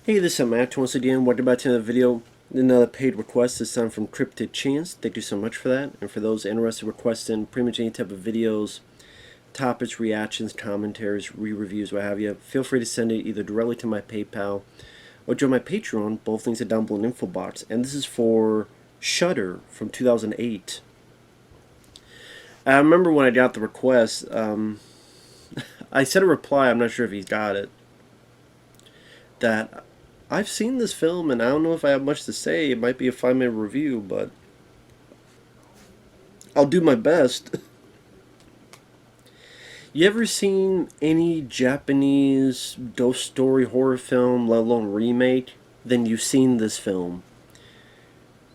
Hey, this is Matt once again. Welcome back to another video. Another paid request this time from Cryptic Chance. Thank you so much for that. And for those interested in requesting pretty much any type of videos, topics, reactions, commentaries, re-reviews, what have you, feel free to send it either directly to my PayPal or join my Patreon. Both links are down below in the info box. And this is for Shudder from 2008. I remember when I got the request, I sent a reply, I'm not sure if he got it, that I've seen this film and I don't know if I have much to say. It might be a 5-minute review, but I'll do my best. You ever seen any Japanese ghost story horror film, let alone remake? Then you've seen this film.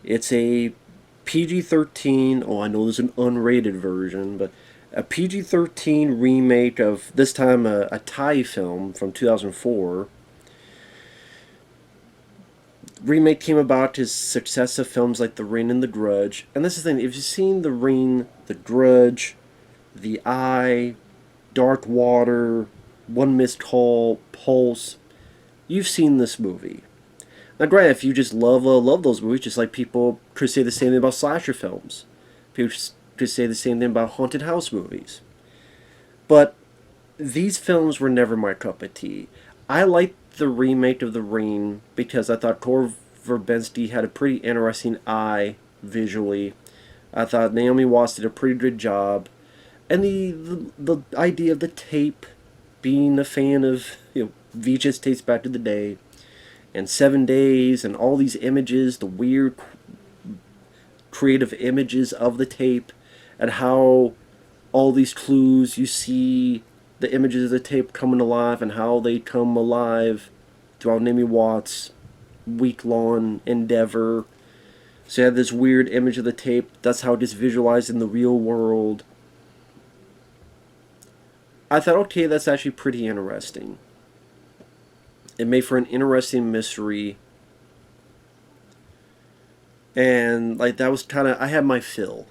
It's a PG-13, oh I know there's an unrated version, but a PG-13 remake of, this time a Thai film from 2004. Remake came about as success of films like The Ring and The Grudge. And this is the thing, if you've seen The Ring, The Grudge, The Eye, Dark Water, One Missed Call, Pulse, you've seen this movie. Now granted, if you just love those movies, just like people could say the same thing about slasher films. People could say the same thing about haunted house movies. But these films were never my cup of tea. I liked the remake of The Ring because I thought Gore Verbinski had a pretty interesting eye visually. I thought Naomi Watts did a pretty good job, and the idea of the tape, being a fan of VHS tapes back to the day, and 7 Days, and all these images, the weird creative images of the tape, and how all these clues you see the images of the tape coming alive and how they come alive throughout Naomi Watts' week-long endeavor. So you have this weird image of the tape. That's how it is visualized in the real world. I thought, okay, that's actually pretty interesting. It made for an interesting mystery. And like that was kind of, I had my fill.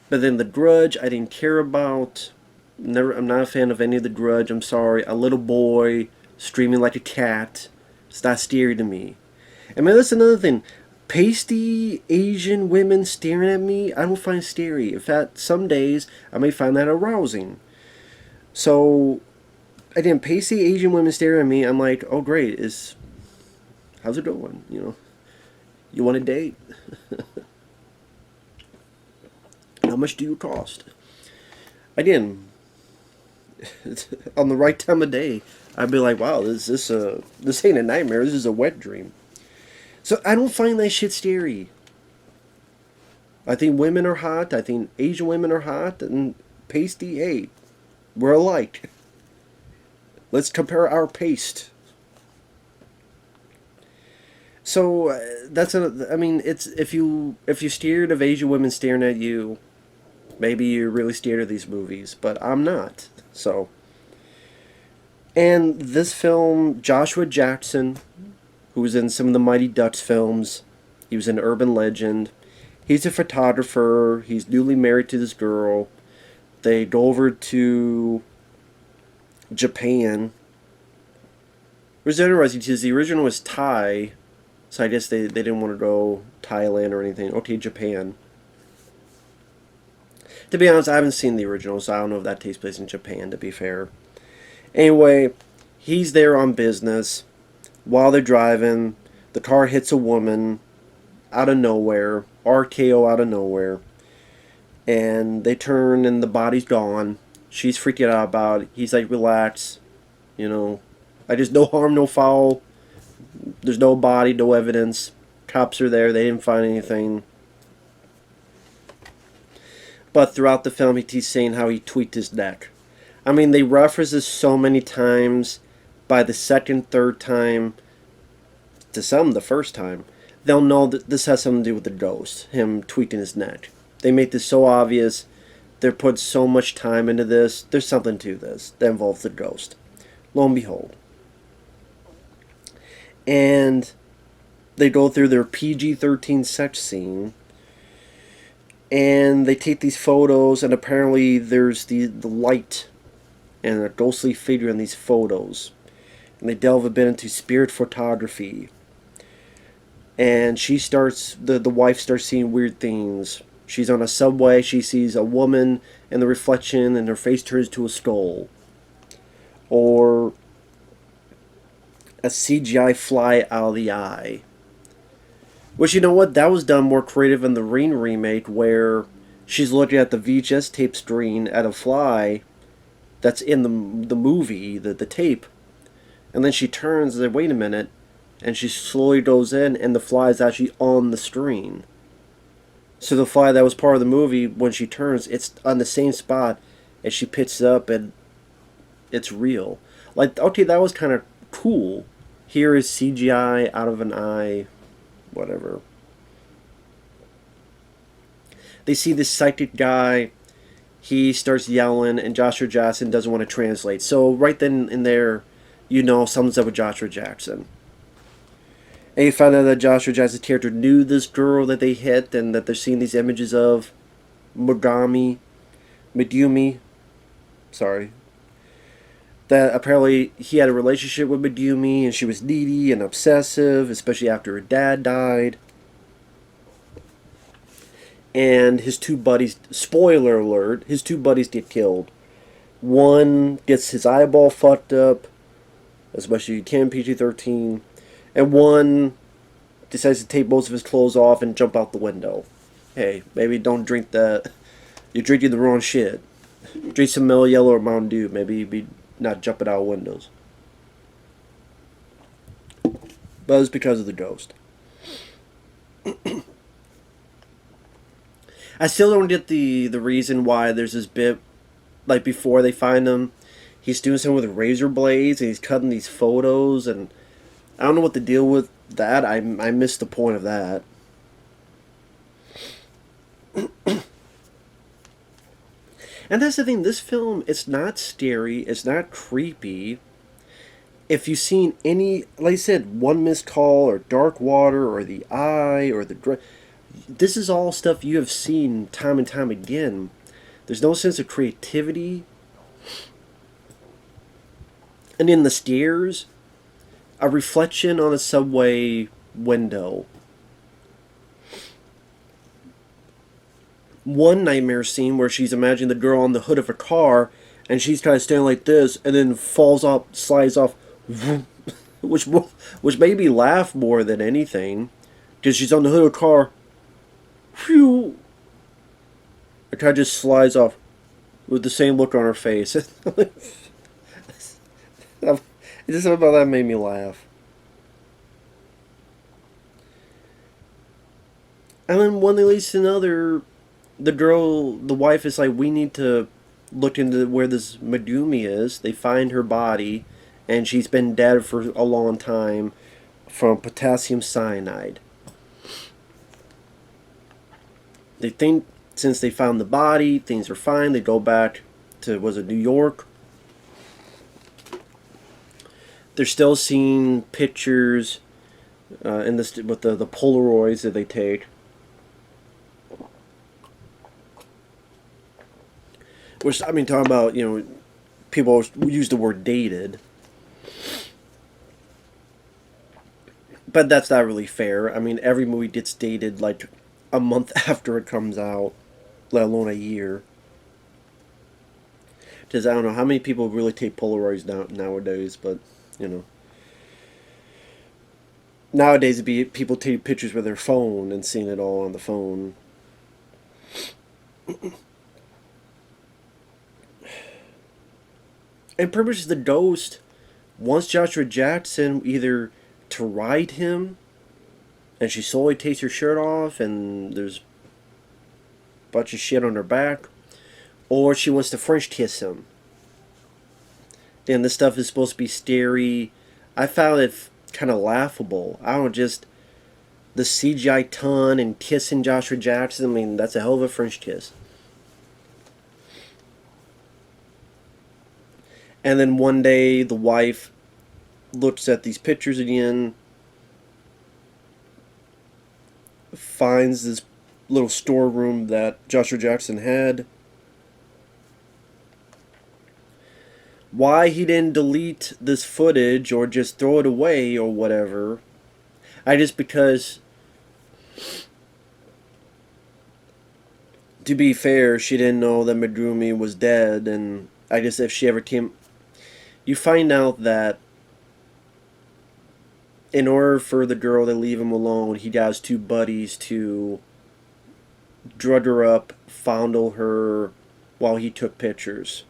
But then The Grudge, I didn't care about. I'm not a fan of any of The Grudge. I'm sorry. A little boy screaming like a cat. It's not scary to me. And man, that's another thing. Pasty Asian women staring at me, I don't find scary. In fact, some days I may find that arousing. So, again, pasty Asian women staring at me, I'm like, oh great, how's it going? You want a date? How much do you cost? Again, on the right time of day, I'd be like, wow, this ain't a nightmare, this is a wet dream. So I don't find that shit scary. I think women are hot, I think Asian women are hot, and pasty, hey, we're alike. Let's compare our paste. So I mean, it's if you're scared of Asian women staring at you, maybe you're really scared of these movies, but I'm not. So, and this film, Joshua Jackson, who was in some of the Mighty Ducks films, he was an urban legend. He's a photographer. He's newly married to this girl. They go over to Japan. It was interesting because the original was Thai, so I guess they didn't want to go Thailand or anything. Okay, Japan. To be honest, I haven't seen the original, so I don't know if that takes place in Japan, to be fair. Anyway, he's there on business. While they're driving, the car hits a woman out of nowhere, RKO out of nowhere. And they turn and the body's gone. She's freaking out about it. He's like, relax. I just no harm, no foul. There's no body, no evidence. Cops are there. They didn't find anything. But throughout the film, he's saying how he tweaked his neck. I mean, they reference this so many times. By the second, third time, to some the first time, they'll know that this has something to do with the ghost. Him tweaking his neck. They make this so obvious. They're put so much time into this. There's something to this that involves the ghost. Lo and behold. And they go through their PG-13 sex scene. And they take these photos, and apparently there's the light and a ghostly figure in these photos. and they delve a bit into spirit photography. And the wife starts seeing weird things. She's on a subway, she sees a woman in the reflection, and her face turns to a skull. Or a CGI fly out of the eye. Which, you know what, that was done more creative in the Ring remake, where she's looking at the VHS tape screen at a fly that's in the movie, the tape, and then she turns and says, wait a minute, and she slowly goes in, and the fly is actually on the screen. So the fly that was part of the movie, when she turns, it's on the same spot, and she picks it up, and it's real. Like, okay, that was kind of cool. Here is CGI out of an eye, whatever. They see this psychic guy. He starts yelling, and Joshua Jackson doesn't want to translate. So right then and there, you know something's up with Joshua Jackson. And you find out that Joshua Jackson's character knew this girl that they hit, and that they're seeing these images of Megumi, sorry. That apparently he had a relationship with Megumi, and she was needy and obsessive, especially after her dad died. And his two buddies, spoiler alert, his two buddies get killed. One gets his eyeball fucked up, especially 10 PG-13, and one decides to take most of his clothes off and jump out the window. Hey, maybe don't drink that. You're drinking the wrong shit. Drink some Mellow Yellow or Mountain Dew. Maybe you'd be not jumping out of windows. But it's because of the ghost. I still don't get the reason why there's this bit, like before they find him, he's doing something with razor blades and he's cutting these photos, and I don't know what to deal with that. I missed the point of that. And that's the thing, this film, it's not scary, it's not creepy. If you've seen any, like I said, One Missed Call, or Dark Water, or The Eye, or this is all stuff you have seen time and time again. There's no sense of creativity. And in the stairs, a reflection on a subway window. One nightmare scene where she's imagining the girl on the hood of a car, and she's kind of standing like this, and then falls off, slides off, which made me laugh more than anything, because she's on the hood of a car, whew, it kind of just slides off with the same look on her face. Just something about that made me laugh. And then one thing leads to another. The wife is like, we need to look into where this Megumi is. They find her body, and she's been dead for a long time from potassium cyanide. They think since they found the body, things are fine. They go back to, was it New York? They're still seeing pictures in this with the Polaroids that they take. Which, I mean, talking about, people use the word dated. But that's not really fair. I mean, every movie gets dated like a month after it comes out, let alone a year. Because I don't know how many people really take Polaroids nowadays, but, Nowadays, it'd be people take pictures with their phone and seeing it all on the phone. And pretty much the ghost wants Joshua Jackson either to ride him, and she slowly takes her shirt off, and there's a bunch of shit on her back, or she wants to French kiss him. And this stuff is supposed to be scary. I found it kind of laughable. I don't know, just the CGI ton and kissing Joshua Jackson. I mean, that's a hell of a French kiss. And then one day, the wife looks at these pictures again, finds this little storeroom that Joshua Jackson had, Why he didn't delete this footage or just throw it away or whatever. Because, to be fair, she didn't know that Megumi was dead, and if she ever came, you find out that in order for the girl to leave him alone, he got his two buddies to drug her up, fondle her while he took pictures.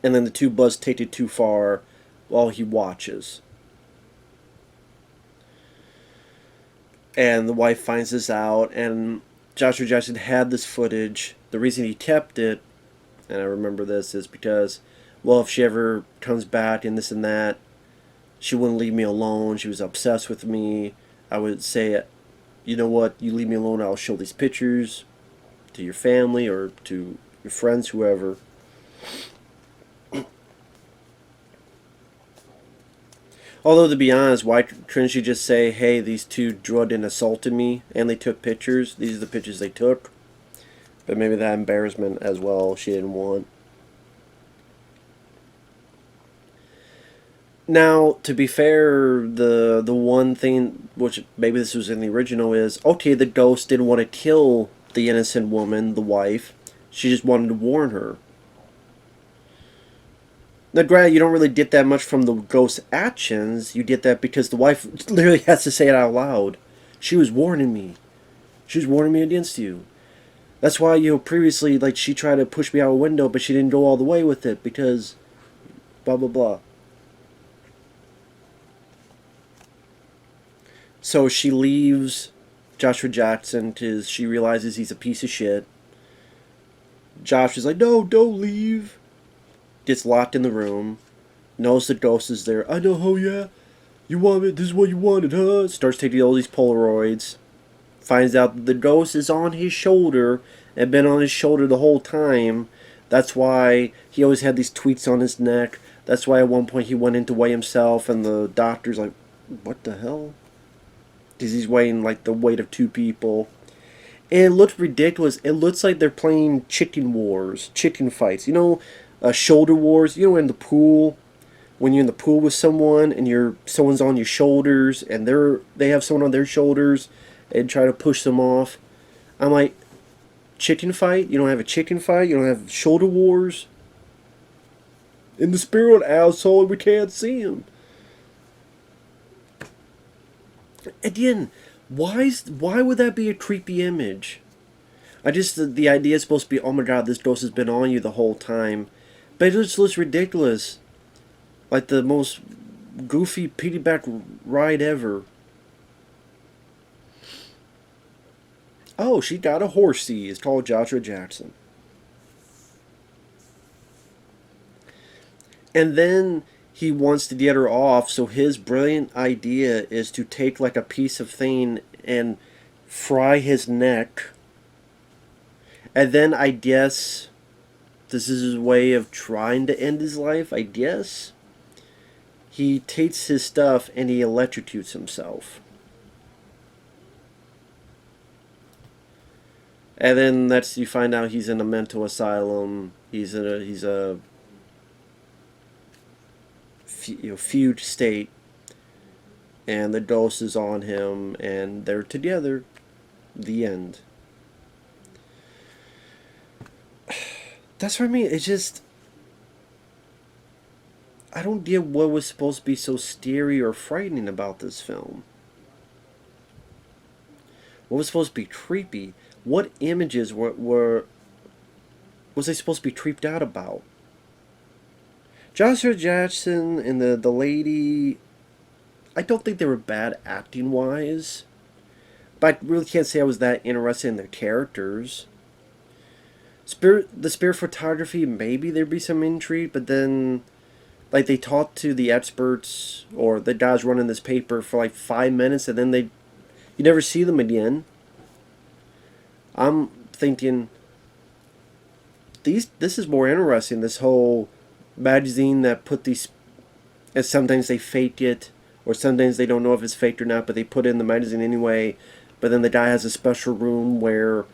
And then the two buddies take it too far while he watches. And the wife finds this out, and Joshua Jackson had this footage. The reason he kept it, and I remember this, is because, well, if she ever comes back and this and that, she wouldn't leave me alone. She was obsessed with me. I would say, you know what, you leave me alone, I'll show these pictures to your family or to your friends, whoever. Although, to be honest, why couldn't she just say, hey, these two drugged and assaulted me, and they took pictures? These are the pictures they took. But maybe that embarrassment as well she didn't want. Now, to be fair, the one thing, which maybe this was in the original, is, okay, the ghost didn't want to kill the innocent woman, the wife. She just wanted to warn her. Now, granted, you don't really get that much from the ghost's actions. You get that because the wife literally has to say it out loud. She was warning me. She was warning me against you. That's why, previously, like, she tried to push me out a window, but she didn't go all the way with it because blah, blah, blah. So she leaves Joshua Jackson because she realizes he's a piece of shit. Josh is like, no, don't leave. Gets locked in the room. Knows the ghost is there. I know, oh yeah. You want it? This is what you wanted, huh? Starts taking all these Polaroids. Finds out that the ghost is on his shoulder and been on his shoulder the whole time. That's why he always had these tweets on his neck. That's why at one point he went in to weigh himself and the doctor's like, what the hell? Because he's weighing like the weight of two people. And it looks ridiculous. It looks like they're playing chicken wars, chicken fights. Shoulder wars. In the pool, when you're in the pool with someone and someone's on your shoulders and they have someone on their shoulders and try to push them off. I'm like, chicken fight? You don't have a chicken fight? You don't have shoulder wars? In the spirit, asshole, we can't see him. Again, why would that be a creepy image? The idea is supposed to be, oh my god, this ghost has been on you the whole time. But it just looks ridiculous. Like the most goofy piggyback ride ever. Oh, she got a horsey. It's called Joshua Jackson. And then he wants to get her off, so his brilliant idea is to take like a piece of thing and fry his neck. And then I guess this is his way of trying to end his life, I guess. He takes his stuff and he electrocutes himself. And then you find out he's in a mental asylum. He's a fugue state, and the ghost is on him, and they're together. The end. That's what I mean. It's just, I don't get what was supposed to be so scary or frightening about this film. What was supposed to be creepy? What images was I supposed to be creeped out about? Joshua Jackson and the lady, I don't think they were bad acting wise, but I really can't say I was that interested in their characters. The spirit photography, maybe there'd be some intrigue, but then, like, they talked to the experts or the guys running this paper for like 5 minutes, and then you never see them again. I'm thinking, this is more interesting. This whole magazine that put these, and sometimes they fake it, or sometimes they don't know if it's faked or not, but they put it in the magazine anyway. But then the guy has a special room where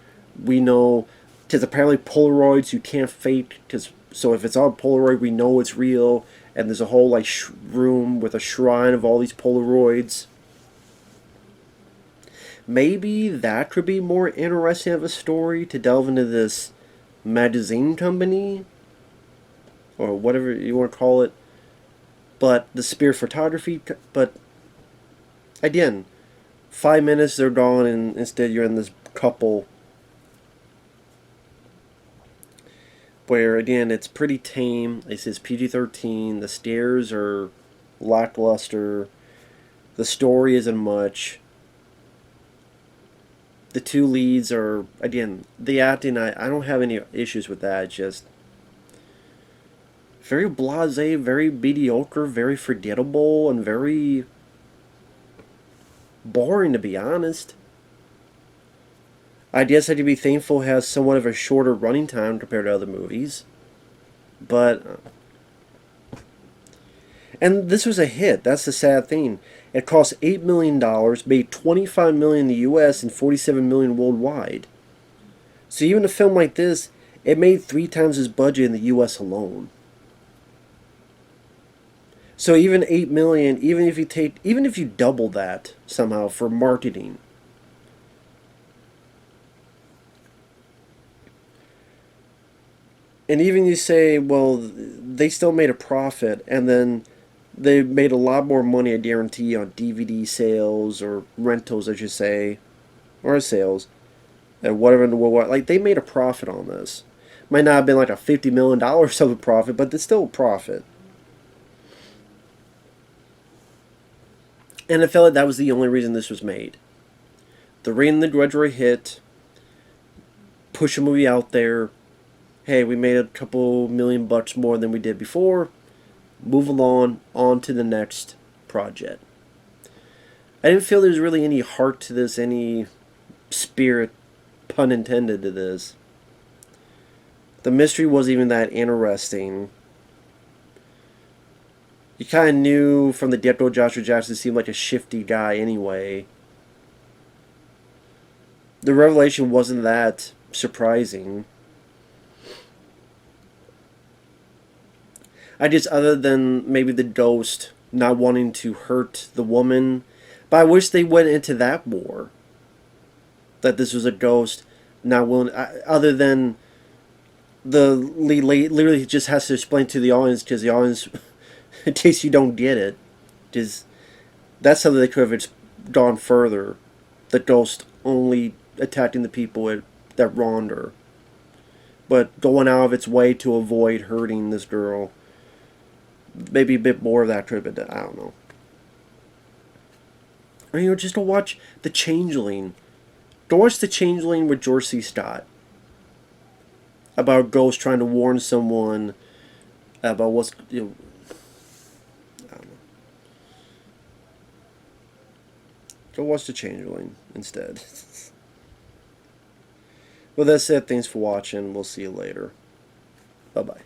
we know Because apparently Polaroids you can't fake. Because so if it's on Polaroid, we know it's real. And there's a whole like room with a shrine of all these Polaroids. Maybe that could be more interesting of a story to delve into this magazine company or whatever you want to call it. But the Spear Photography, but again, 5 minutes they're gone, and instead you're in this couple where again it's pretty tame. It says PG-13. The scares are lackluster. The story isn't much. The two leads are again the acting. I don't have any issues with that. It's just very blasé, very mediocre, very forgettable, and very boring to be honest. I guess I could be thankful it has somewhat of a shorter running time compared to other movies. But and this was a hit. That's the sad thing. It cost $8 million, made $25 million in the U.S. and $47 million worldwide. So even a film like this, it made 3 times its budget in the U.S. alone. So even 8 million, even if you double that somehow for marketing, and even you say, well, they still made a profit, and then they made a lot more money, I guarantee, on DVD sales or rentals, I should say, or sales, and whatever in the world. Like they made a profit on this. Might not have been like a $50 million of a profit, but it's still a profit. And I felt like that was the only reason this was made. The Rain and the Grudge were a hit. Push a movie out there. Hey, we made a couple $1 million more than we did before. Move along, on to the next project. I didn't feel there was really any heart to this, any spirit, pun intended, to this. The mystery wasn't even that interesting. You kind of knew from the get-go Joshua Jackson seemed like a shifty guy anyway. The revelation wasn't that surprising. I just, other than maybe the ghost not wanting to hurt the woman, but I wish they went into that more. That this was a ghost not willing, other than the lead literally just has to explain to the audience, because the audience, in case you don't get it, is that's something they could have gone further. The ghost only attacking the people that wronged her, but going out of its way to avoid hurting this girl. Maybe a bit more of that could have been done. I don't know. Or, just to watch The Changeling. Go watch The Changeling with George C. Scott. About a ghost trying to warn someone about what's, I don't know. Go watch The Changeling instead. Well, that's it. Thanks for watching. We'll see you later. Bye-bye.